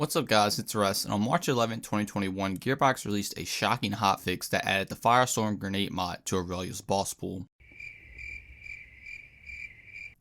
What's up guys, it's Russ, and on March 11, 2021, Gearbox released a shocking hotfix that added the Firestorm Grenade mod to Aurelia's boss pool.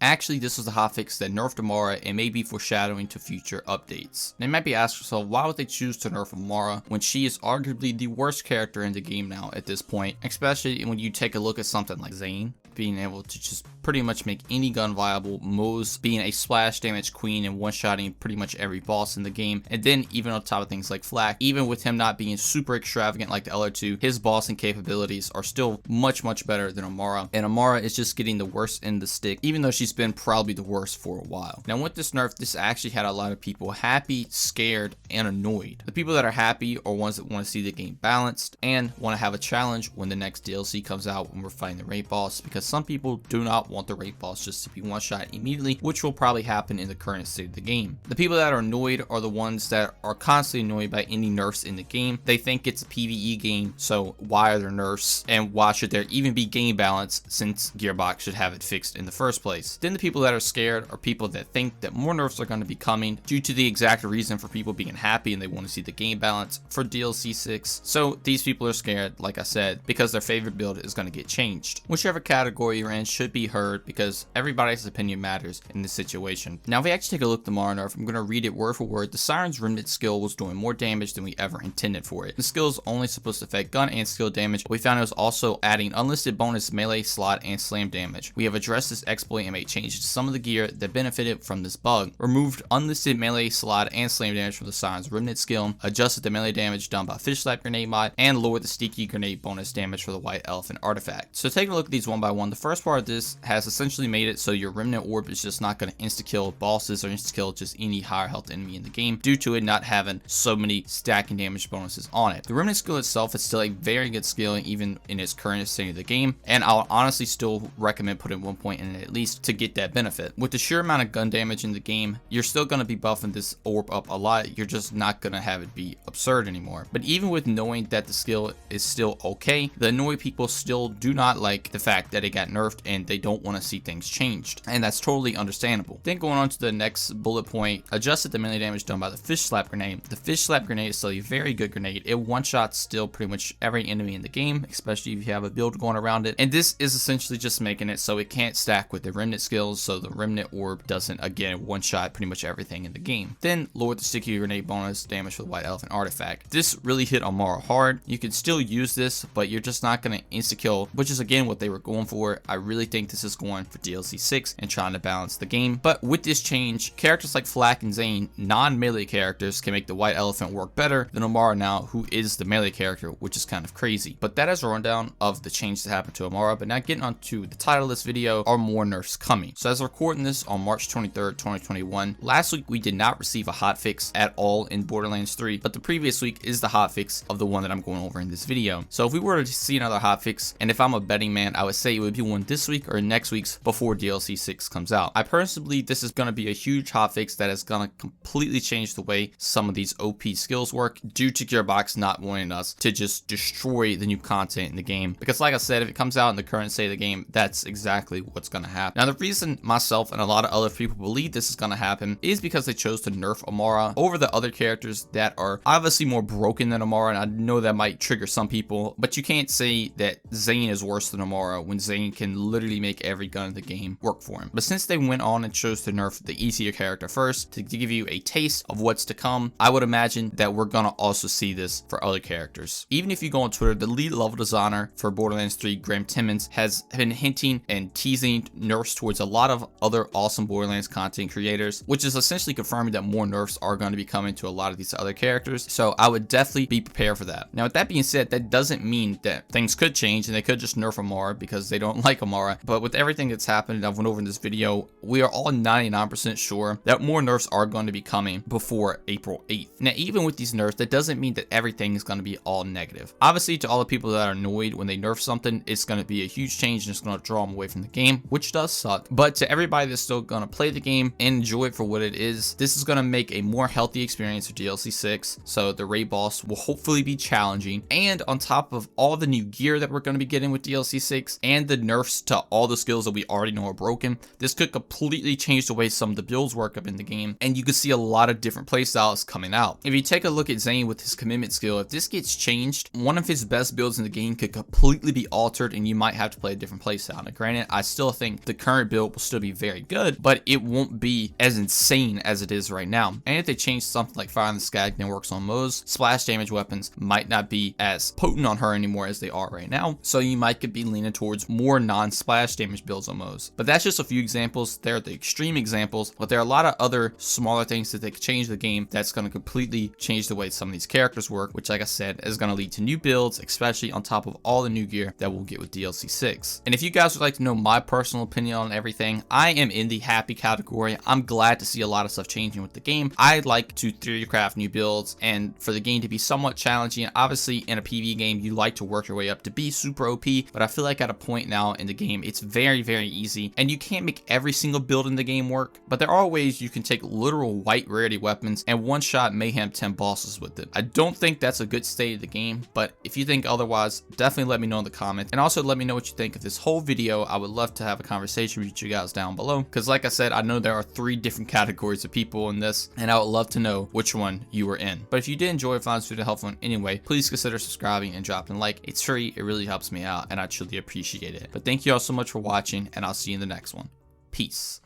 Actually, this was the hotfix that nerfed Amara and may be foreshadowing to future updates. Now, you might be asking yourself, why would they choose to nerf Amara when she is arguably the worst character in the game now at this point, especially when you take a look at something like Zane being able to just pretty much make any gun viable, Moze being a splash damage queen and one-shotting pretty much every boss in the game, and then even on top of things like Flak, even with him not being super extravagant like the LR2, his bossing capabilities are still much better than Amara, and Amara is just getting the worst end of the stick, even though she's been probably the worst for a while. Now with this nerf, this actually had a lot of people happy, scared, and annoyed. The people that are happy are ones that want to see the game balanced and want to have a challenge when the next DLC comes out when we're fighting the raid boss, because some people do not want the raid boss just to be one shot immediately, which will probably happen in the current state of the game. The people that are annoyed are the ones that are constantly annoyed by any nerfs in the game. They think it's a PvE game, so why are there nerfs and why should there even be game balance since Gearbox should have it fixed in the first place? Then the people that are scared are people that think that more nerfs are going to be coming due to the exact reason for people being happy and they want to see the game balance for DLC 6. So these people are scared, like I said, because their favorite build is going to get changed. Whichever category you're in should be heard because everybody's opinion matters in this situation. Now if we actually take a look at the Mara nerf, I'm going to read it word for word. The Siren's Remnant skill was doing more damage than we ever intended for it. The skill is only supposed to affect gun and skill damage. We found it was also adding unlisted bonus melee, slot, and slam damage. We have addressed this exploit and made changes to some of the gear that benefited from this bug. Removed unlisted melee, slot, and slam damage from the Siren's Remnant skill. Adjusted the melee damage done by Fish Slap Grenade mod, and lowered the Sticky Grenade bonus damage for the White Elephant artifact. So taking a look at these one by one, the first part of this has essentially made it so your Remnant Orb is just not going to insta-kill bosses or insta-kill just any higher health enemy in the game due to it not having so many stacking damage bonuses on it. The Remnant skill itself is still a very good skill even in its current state of the game, and I'll honestly still recommend putting 1 point in it at least to get that benefit. With the sheer amount of gun damage in the game, you're still going to be buffing this orb up a lot. You're just not going to have it be absurd anymore. But even with knowing that the skill is still okay, the annoyed people still do not like the fact that it got nerfed and they don't want to see things changed, and that's totally understandable. Then going on to the next bullet point, adjusted the melee damage done by the Fish Slap Grenade. The Fish Slap Grenade is still a very good grenade. It one-shots still pretty much every enemy in the game, especially if you have a build going around it, and this is essentially just making it so it can't stack with the Remnant skills, so the Remnant Orb doesn't again one-shot pretty much everything in the game. Then lowered the Sticky Grenade bonus damage for the White Elephant artifact. This really hit Amara hard. You can still use this, but you're just not going to insta-kill, which is again what they were going for. I really think this is going for DLC 6 and trying to balance the game. But with this change, characters like Flak and Zane, non-melee characters, can make the White Elephant work better than Amara now, who is the melee character, which is kind of crazy. But that is a rundown of the change that happened to Amara. But now getting on to the title of this video, are more nerfs coming? So as I'm recording this on March 23rd, 2021, last week we did not receive a hotfix at all in Borderlands 3, but the previous week is the hotfix of the one that I'm going over in this video. So if we were to see another hotfix, and if I'm a betting man, I would say it would be one this week or next week's before DLC 6 comes out. I personally believe this is going to be a huge hotfix that is going to completely change the way some of these OP skills work due to Gearbox not wanting us to just destroy the new content in the game. Because like I said, if it comes out in the current state of the game, that's exactly what's going to happen. Now the reason myself and a lot of other people believe this is going to happen is because they chose to nerf Amara over the other characters that are obviously more broken than Amara, and I know that might trigger some people, but you can't say that Zane is worse than Amara when Zane can literally make every gun in the game work for him. But since they went on and chose to nerf the easier character first to give you a taste of what's to come, I would imagine that we're gonna also see this for other characters. Even if you go on Twitter, the lead level designer for Borderlands 3, Graham Timmons, has been hinting and teasing nerfs towards a lot of other awesome Borderlands content creators, which is essentially confirming that more nerfs are going to be coming to a lot of these other characters. So I would definitely be prepared for that. Now with that being said, that doesn't mean that things could change and they could just nerf Amara because they don't like Amara. But with everything that's happened, I've went over in this video, we are all 99% sure that more nerfs are going to be coming before April 8th. Now even with these nerfs, that doesn't mean that everything is going to be all negative. Obviously to all the people that are annoyed when they nerf something, it's going to be a huge change and it's going to draw them away from the game, which does suck. But to everybody that's still going to play the game and enjoy it for what it is, this is going to make a more healthy experience for DLC 6. So the raid boss will hopefully be challenging, and on top of all the new gear that we're going to be getting with DLC 6 and the nerfs to all the skills that we already know are broken. This could completely change the way some of the builds work up in the game, and you could see a lot of different playstyles coming out. If you take a look at Zane with his commitment skill, if this gets changed, one of his best builds in the game could completely be altered, and you might have to play a different playstyle. Now granted, I still think the current build will still be very good, but it won't be as insane as it is right now. And if they change something like Fire in the Sky and works on Moe's, splash damage weapons might not be as potent on her anymore as they are right now, so you might could be leaning towards more non-splash damage builds on Moe's. But that's just a few examples. They're the extreme examples, but there are a lot of other smaller things that they could change the game that's going to completely change the way some of these characters work, which, like I said, is going to lead to new builds, especially on top of all the new gear that we'll get with DLC 6. And if you guys would like to know my personal opinion on everything, I am in the happy category. I'm glad to see a lot of stuff changing with the game. I like to theorycraft new builds and for the game to be somewhat challenging. Obviously, in a PvE game, you like to work your way up to be super OP, but I feel like at a point now in the game, it's very, very easy, and you can't make every single build in the game work, but there are ways you can take literal white rarity weapons and one-shot mayhem 10 bosses with it. I don't think that's a good state of the game, but if you think otherwise, definitely let me know in the comments, and also let me know what you think of this whole video. I would love to have a conversation with you guys down below, because like I said, I know there are 3 different categories of people in this, and I would love to know which one you were in. But if you did enjoy and find this video helpful in any way, please consider subscribing and dropping a like. It's free, it really helps me out, and I truly appreciate it. But thank you all so much for watching, and I'll see you in the next one. Peace.